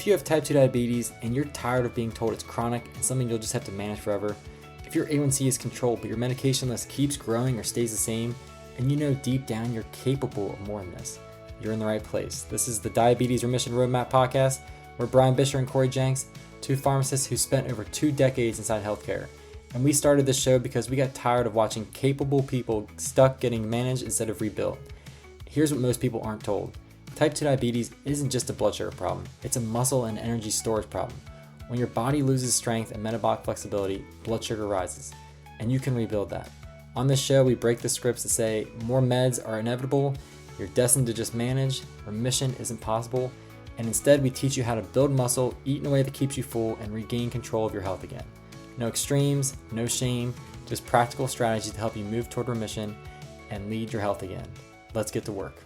If you have type 2 diabetes and you're tired of being told it's chronic and something you'll just have to manage forever, if your A1C is controlled but your medication list keeps growing or stays the same, and you know deep down you're capable of more than this, you're in the right place. This is the Diabetes Remission Roadmap podcast. We're Brian Bisher and Corey Jenks, two pharmacists who spent over 2 decades inside healthcare. And we started this show because we got tired of watching capable people stuck getting managed instead of rebuilt. Here's what most people aren't told. Type 2 diabetes isn't just a blood sugar problem, it's a muscle and energy storage problem. When your body loses strength and metabolic flexibility, blood sugar rises, and you can rebuild that. On this show, we break the scripts that say more meds are inevitable, you're destined to just manage, remission isn't possible, and instead we teach you how to build muscle, eat in a way that keeps you full, and regain control of your health again. No extremes, no shame, just practical strategies to help you move toward remission and lead your health again. Let's get to work.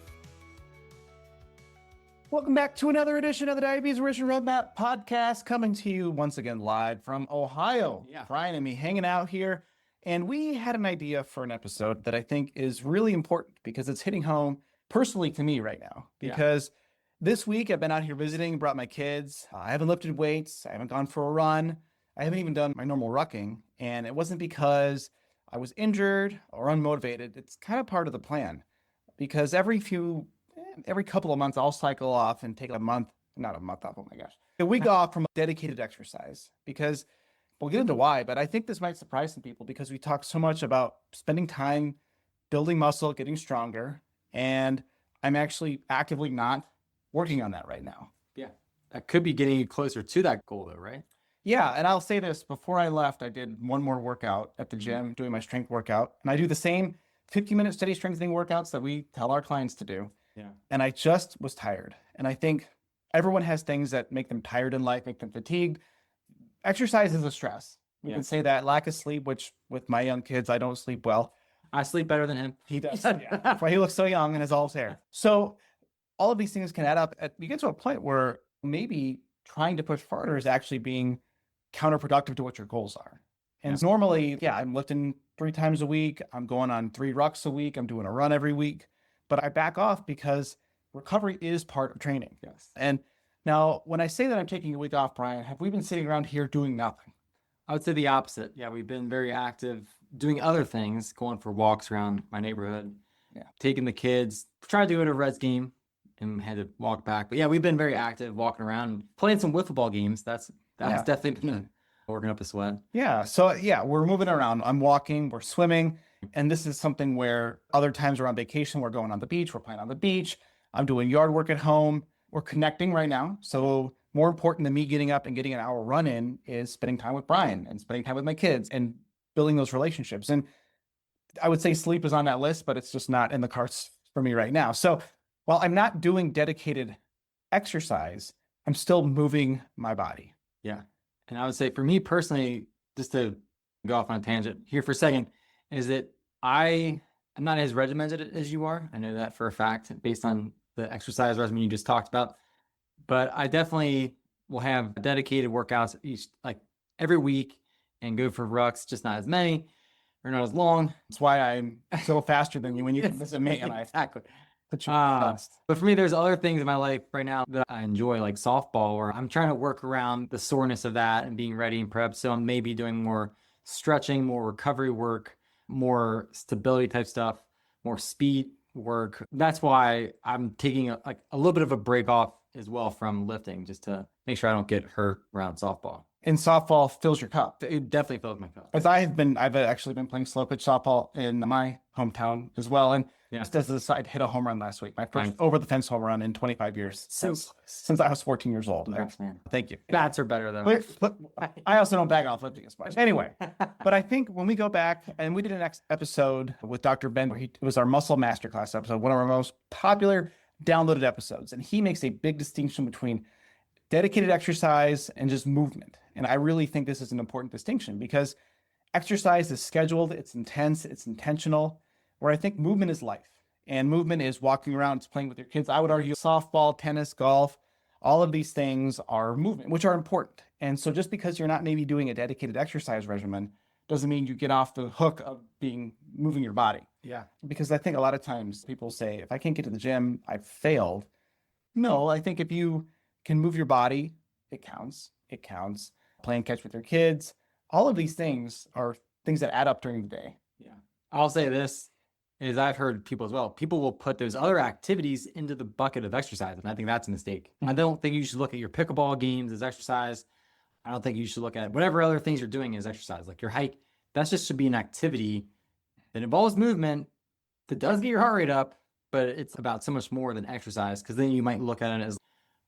Welcome back to another edition of the Diabetes Remission Roadmap podcast, coming to you once again live from Ohio. Brian and me hanging out here, and we had an idea for an episode that I think is really important because it's hitting home personally to me right now. Because this week I've been out here visiting, brought my kids. I haven't lifted weights. I haven't gone for a run. I haven't even done my normal rucking, and it wasn't because I was injured or unmotivated. It's kind of part of the plan because every couple of months I'll cycle off and take a week off from dedicated exercise, because we'll get into why, but I think this might surprise some people because we talk so much about spending time building muscle, getting stronger, and I'm actually actively not working on that right now. Yeah, that could be getting you closer to that goal though, right? Yeah, and I'll say this, before I left, I did one more workout at the gym, doing my strength workout, and I do the same 50-minute steady strengthening workouts that we tell our clients to do. Yeah. And I just was tired. And I think everyone has things that make them tired in life, make them fatigued. Exercise is a stress. We can say that. Lack of sleep, which with my young kids, I don't sleep well. I sleep better than him. He does. That's why he looks so young and has all his hair. So all of these things can add up. You get to a point where maybe trying to push farther is actually being counterproductive to what your goals are. And normally, I'm lifting 3 times a week. I'm going on 3 rucks a week. I'm doing a run every week. But I back off because recovery is part of training. Yes. And now when I say that I'm taking a week off, Brian, have we been sitting around here doing nothing? I would say the opposite. Yeah, we've been very active doing other things, going for walks around my neighborhood, taking the kids, tried to go to a Reds game and had to walk back. But yeah, we've been very active, walking around, playing some wiffle ball games. That's definitely been working up a sweat. Yeah. So we're moving around. I'm walking, we're swimming. And this is something where other times we're on vacation, we're going on the beach, we're playing on the beach. I'm doing yard work at home. We're connecting right now. So more important than me getting up and getting an hour run in is spending time with Brian and spending time with my kids and building those relationships. And I would say sleep is on that list, but it's just not in the cards for me right now. So while I'm not doing dedicated exercise, I'm still moving my body. Yeah. And I would say for me personally, just to go off on a tangent here for a second, is that I'm not as regimented as you are. I know that for a fact based on the exercise regimen you just talked about. But I definitely will have dedicated workouts every week and go for rucks, just not as many or not as long. That's why I'm so faster than you when you can visit me. And Exactly. But for me, there's other things in my life right now that I enjoy, like softball, where I'm trying to work around the soreness of that and being ready and prepped. So I'm maybe doing more stretching, more recovery work, more stability type stuff, more speed work. That's why I'm taking a little bit of a break off as well from lifting, just to make sure I don't get hurt around softball. And softball fills your cup. It definitely fills my cup. As I've actually been playing slow pitch softball in my hometown as well. And just as an aside, hit a home run last week. My first over the fence home run in 25 years since I was 14 years old. Congrats, man. Thank you. Bats are better though. But I also don't bag off lifting as much. Anyway, but I think when we go back, and we did an next episode with Dr. Ben, where it was our muscle masterclass episode, one of our most popular downloaded episodes. And he makes a big distinction between dedicated exercise and just movement. And I really think this is an important distinction because exercise is scheduled, it's intense, it's intentional, where I think movement is life. And movement is walking around, it's playing with your kids. I would argue softball, tennis, golf, all of these things are movement, which are important. And so just because you're not maybe doing a dedicated exercise regimen doesn't mean you get off the hook of moving your body. Yeah. Because I think a lot of times people say, if I can't get to the gym, I've failed. No, I think if you can move your body it counts. It counts. Playing catch with your kids. All of these things are things that add up during the day. Yeah. I'll say this is I've heard people as well. People will put those other activities into the bucket of exercise. And I think that's a mistake. I don't think you should look at your pickleball games as exercise. I don't think you should look at whatever other things you're doing as exercise, like your hike. That's just should be an activity that involves movement that does get your heart rate up, but it's about so much more than exercise. Cause then you might look at it as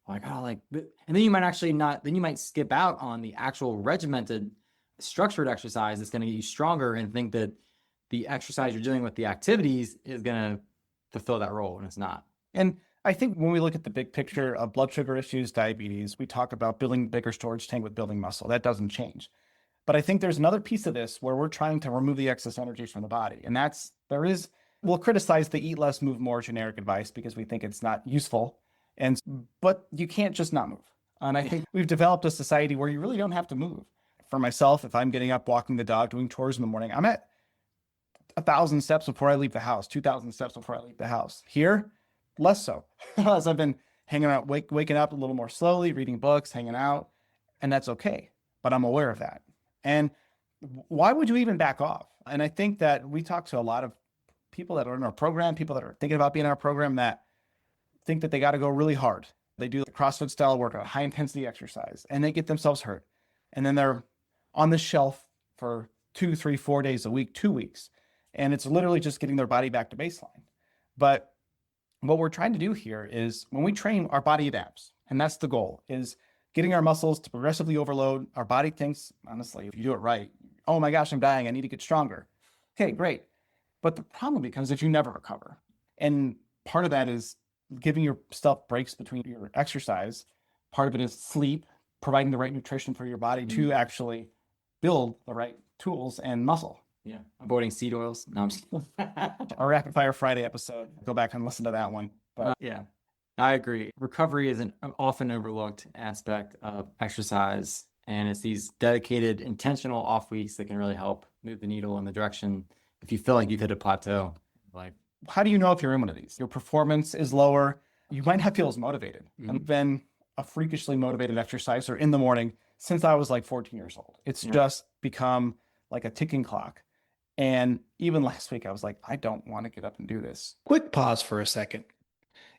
like, oh, like, and then you might actually not, then you might skip out on the actual regimented structured exercise that's going to get you stronger and think that the exercise you're doing with the activities is going to fulfill that role, and it's not. And I think when we look at the big picture of blood sugar issues, diabetes, we talk about building a bigger storage tank with building muscle. That doesn't change. But I think there's another piece of this where we're trying to remove the excess energy from the body. And we'll criticize the eat less, move more generic advice because we think it's not useful. But you can't just not move. And I think we've developed a society where you really don't have to move. For myself, if I'm getting up, walking the dog, doing chores in the morning, I'm at 1,000 steps before I leave the house, 2,000 steps before I leave the house. Here, less so, as I've been hanging out, waking up a little more slowly, reading books, hanging out, and that's okay. But I'm aware of that. And why would you even back off? And I think that we talk to a lot of people that are in our program, people that are thinking about being in our program that think that they got to go really hard. They do the CrossFit style workout, high intensity exercise, and they get themselves hurt. And then they're on the shelf for 2, 3, 4 days a week, 2 weeks. And it's literally just getting their body back to baseline. But what we're trying to do here is when we train, our body adapts. And that's the goal, is getting our muscles to progressively overload. Our body thinks, honestly, if you do it right, oh my gosh, I'm dying, I need to get stronger. Okay, great. But the problem becomes if you never recover. And part of that is giving yourself breaks between your exercise. Part of it is sleep, providing the right nutrition for your body to actually build the right tools and muscle. Yeah. Avoiding seed oils. No, I'm just Our Rapid Fire Friday episode. Go back and listen to that one. But yeah, I agree. Recovery is an often overlooked aspect of exercise. And it's these dedicated, intentional off weeks that can really help move the needle in the direction if you feel like you've hit a plateau. Like, how do you know if you're in one of these? Your performance is lower. You might not feel as motivated. I've been a freakishly motivated exerciser in the morning since I was like 14 years old. It's just become like a ticking clock. And even last week, I was like, I don't want to get up and do this. Quick pause for a second.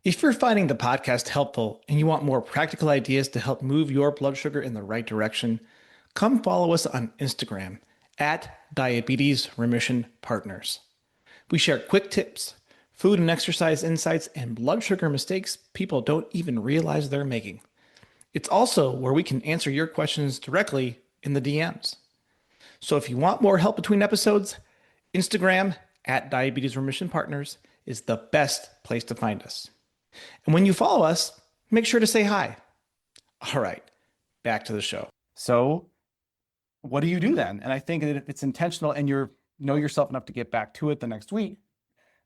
If you're finding the podcast helpful and you want more practical ideas to help move your blood sugar in the right direction, come follow us on Instagram at Diabetes Remission Partners. We share quick tips, food and exercise insights, and blood sugar mistakes people don't even realize they're making. It's also where we can answer your questions directly in the DMs. So if you want more help between episodes, Instagram at Diabetes Remission Partners is the best place to find us. And when you follow us, make sure to say hi. All right, back to the show. So what do you do then? And I think that if it's intentional and you know yourself enough to get back to it the next week,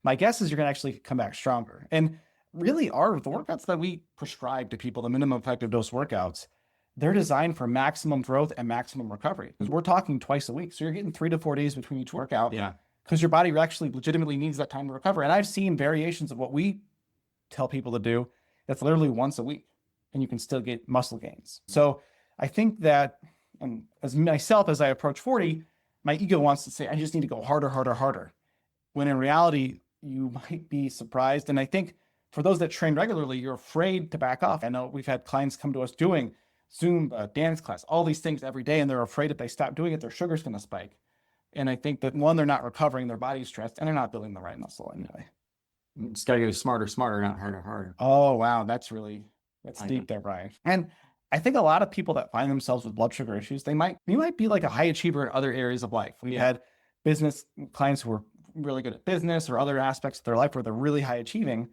my guess is you're going to actually come back stronger. And really the workouts that we prescribe to people, the minimum effective dose workouts, they're designed for maximum growth and maximum recovery. Because we're talking twice a week. So you're getting 3 to 4 days between each workout. Yeah. Because your body actually legitimately needs that time to recover. And I've seen variations of what we tell people to do that's literally once a week, and you can still get muscle gains. So I think that, and as myself, as I approach 40, my ego wants to say, I just need to go harder, harder, harder. When in reality, you might be surprised. And I think for those that train regularly, you're afraid to back off. I know we've had clients come to us doing Zoom, dance class, all these things every day, and they're afraid if they stop doing it, their sugar's going to spike. And I think that one, they're not recovering, their body's stressed, and they're not building the right muscle anyway. Just got to go smarter, not harder, harder. Oh, wow. That's deep there, Brian. And I think a lot of people that find themselves with blood sugar issues, you might be like a high achiever in other areas of life. We've had business clients who are really good at business or other aspects of their life where they're really high achieving.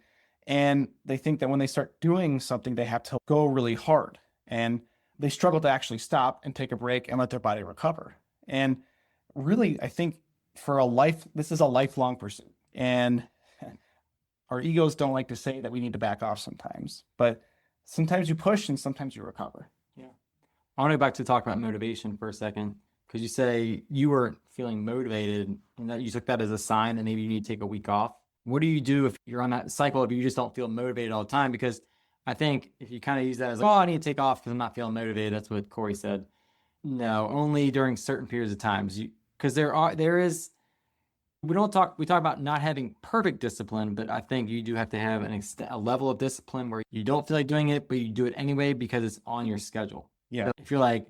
And they think that when they start doing something, they have to go really hard. And they struggle to actually stop and take a break and let their body recover. And really, I think this is a lifelong pursuit. And our egos don't like to say that we need to back off sometimes, but sometimes you push and sometimes you recover. Yeah. I want to go back to talk about motivation for a second, because you say you weren't feeling motivated and that you took that as a sign that maybe you need to take a week off. What do you do if you're on that cycle, if you just don't feel motivated all the time? Because I think if you kind of use that as like, oh, I need to take off because I'm not feeling motivated. That's what Corey said. No, only during certain periods of times. Because we talk about not having perfect discipline, but I think you do have to have a level of discipline where you don't feel like doing it, but you do it anyway because it's on your schedule. Yeah. So if you're like,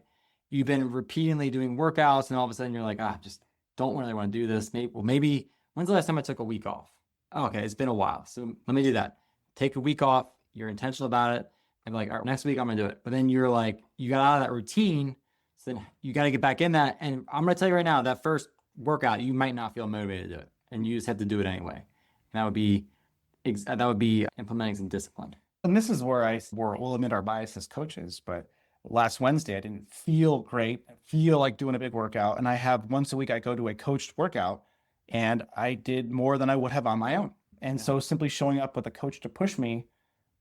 you've been repeatedly doing workouts and all of a sudden you're like, just don't really want to do this. Maybe when's the last time I took a week off? Oh, okay, it's been a while. So let me do that. Take a week off. You're intentional about it. And be like, all right, next week I'm going to do it. But then you're like, you got out of that routine. So then you got to get back in that. And I'm going to tell you right now, that first workout, you might not feel motivated to do it. And you just have to do it anyway. And that would be implementing some discipline. And this is where we'll admit our bias as coaches, but last Wednesday, I didn't feel great. I feel like doing a big workout. And I have once a week, I go to a coached workout and I did more than I would have on my own. And so simply showing up with a coach to push me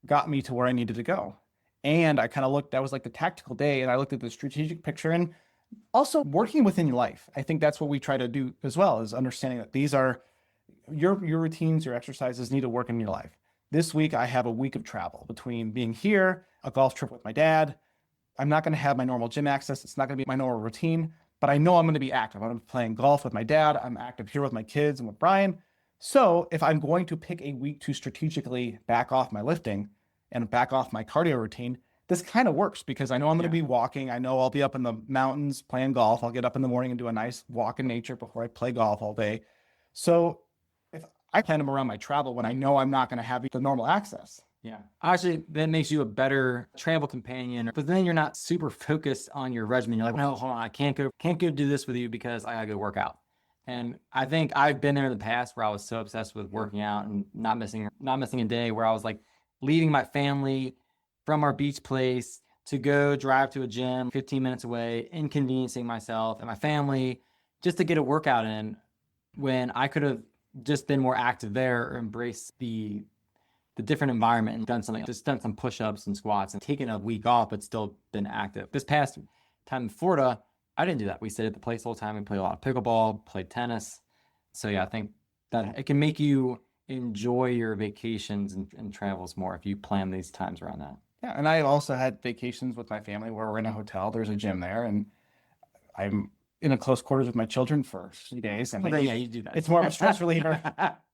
got me to where I needed to go. And I kind of looked, that was like the tactical day. And I looked at the strategic picture and also working within your life. I think that's what we try to do as well, is understanding that these are your routines, your exercises need to work in your life. This week, I have a week of travel between being here, a golf trip with my dad. I'm not going to have my normal gym access. It's not going to be my normal routine, but I know I'm going to be active. I'm going to be playing golf with my dad. I'm active here with my kids and with Brian. So if I'm going to pick a week to strategically back off my lifting and back off my cardio routine, this kind of works because I know I'm going to be walking. I know I'll be up in the mountains playing golf. I'll get up in the morning and do a nice walk in nature before I play golf all day. So if I plan them around my travel when I know I'm not going to have the normal access. Yeah. Actually, that makes you a better travel companion, but then you're not super focused on your regimen. You're like, no, hold on, I can't go do this with you because I gotta go work out. And I think I've been there in the past where I was so obsessed with working out and not missing a day, where I was like leaving my family from our beach place to go drive to a gym 15 minutes away, inconveniencing myself and my family just to get a workout in, when I could have just been more active there or embraced the different environment and done some push-ups and squats and taken a week off, but still been active. This past time in Florida, I didn't do that. We stayed at the place the whole time and played a lot of pickleball, played tennis. So yeah, I think that it can make you enjoy your vacations and travels more if you plan these times around that. Yeah. And I also had vacations with my family where we're in a hotel. There's a gym there and I'm in a close quarters with my children for 3 days. And yeah, you do that. It's more of a stress reliever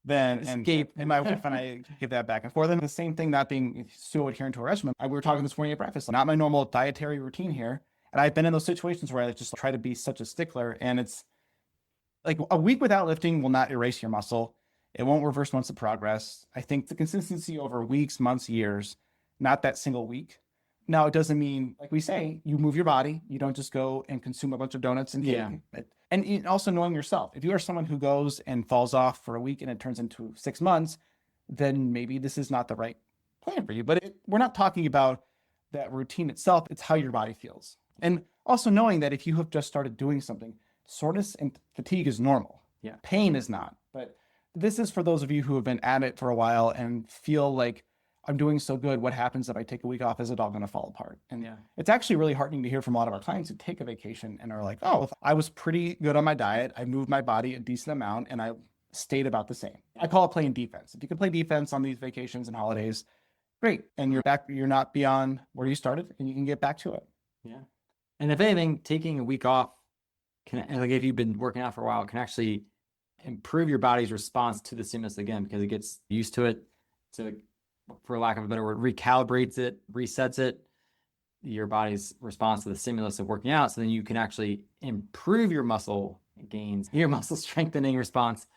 than escape. And my wife and I give that back and forth. And the same thing, not being so adherent to a regimen. We were talking this morning at breakfast, not my normal dietary routine here. And I've been in those situations where I just try to be such a stickler. And it's like a week without lifting will not erase your muscle. It won't reverse months of progress. I think the consistency over weeks, months, years, not that single week. Now, it doesn't mean, like we say, you move your body. You don't just go and consume a bunch of donuts and cake. Yeah. And also knowing yourself. If you are someone who goes and falls off for a week and it turns into 6 months, then maybe this is not the right plan for you. But we're not talking about that routine itself. It's how your body feels. And also knowing that if you have just started doing something, soreness and fatigue is normal. Yeah. Pain is not. But this is for those of you who have been at it for a while and feel like, I'm doing so good. What happens if I take a week off? Is it all going to fall apart? And it's actually really heartening to hear from a lot of our clients who take a vacation and are like, oh, I was pretty good on my diet. I moved my body a decent amount and I stayed about the same. I call it playing defense. If you can play defense on these vacations and holidays, great. And you're back, you're not beyond where you started and you can get back to it. Yeah. And if anything, taking a week off like if you've been working out for a while, it can actually improve your body's response to the stimulus again, because it gets used to it. So, for lack of a better word, recalibrates it, resets it, your body's response to the stimulus of working out. So then you can actually improve your muscle gains, your muscle strengthening response.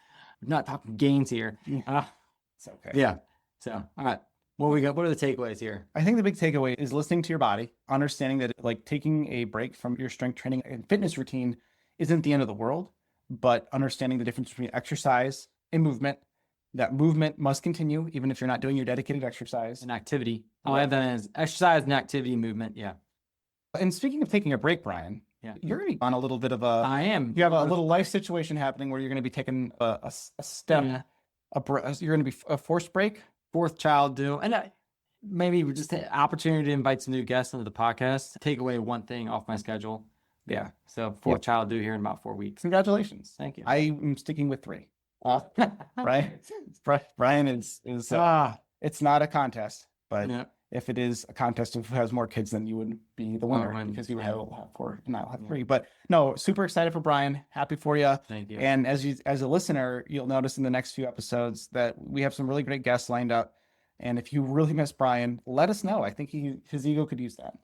I'm not talking gains here. It's okay. Yeah. So, all right. What we got? What are the takeaways here? I think the big takeaway is listening to your body, understanding that like taking a break from your strength training and fitness routine isn't the end of the world, but understanding the difference between exercise and movement. That movement must continue, even if you're not doing your dedicated exercise. And activity. I'll add that as exercise and activity movement. Yeah. And speaking of taking a break, Brian, you're going to be on a little bit of a... I am. You have a little life situation happening where you're going to be taking a step. Yeah. You're going to be a forced break. Fourth child due. And maybe just an opportunity to invite some new guests into the podcast. Take away one thing off my schedule. Yeah. So fourth child due here in about 4 weeks. Congratulations. Thank you. I'm sticking with 3. Brian is it's not a contest, but if it is a contest of who has more kids, then you would be the winner and- because you would yeah. have 4 and I'll have Yeah. 3. But no, super excited for Brian. Happy for you. Thank you. And as a listener, you'll notice in the next few episodes that we have some really great guests lined up. And if you really miss Brian, let us know. I think his ego could use that.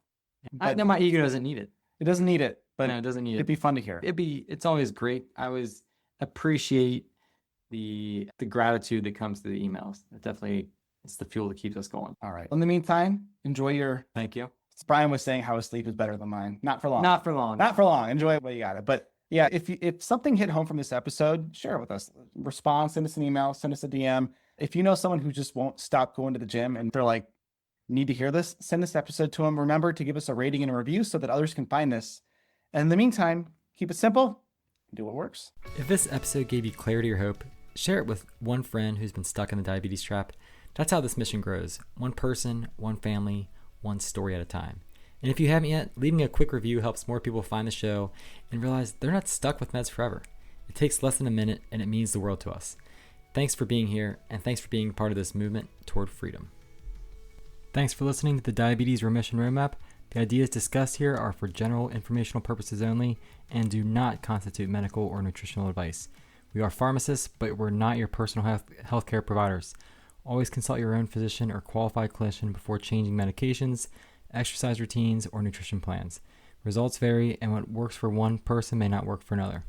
But No, my ego doesn't need it. it doesn't need it, but No, it doesn't need it'd it. be fun to hear. It's always great. I always appreciate the gratitude that comes through the emails. It definitely, it's the fuel that keeps us going. All right. In the meantime, enjoy your. Thank you. Brian was saying how his sleep is better than mine. Not for long. Not for long. Not for long. Enjoy it while you got it. But yeah, if something hit home from this episode, share it with us. Respond, send us an email, send us a DM. If you know someone who just won't stop going to the gym and they're like, need to hear this, send this episode to them. Remember to give us a rating and a review so that others can find this. And in the meantime, keep it simple, do what works. If this episode gave you clarity or hope, share it with one friend who's been stuck in the diabetes trap. That's how this mission grows. One person, one family, one story at a time. And if you haven't yet, leaving a quick review helps more people find the show and realize they're not stuck with meds forever. It takes less than a minute and it means the world to us. Thanks for being here and thanks for being part of this movement toward freedom. Thanks for listening to the Diabetes Remission Roadmap. The ideas discussed here are for general informational purposes only and do not constitute medical or nutritional advice. We are pharmacists, but we're not your personal healthcare providers. Always consult your own physician or qualified clinician before changing medications, exercise routines, or nutrition plans. Results vary, and what works for one person may not work for another.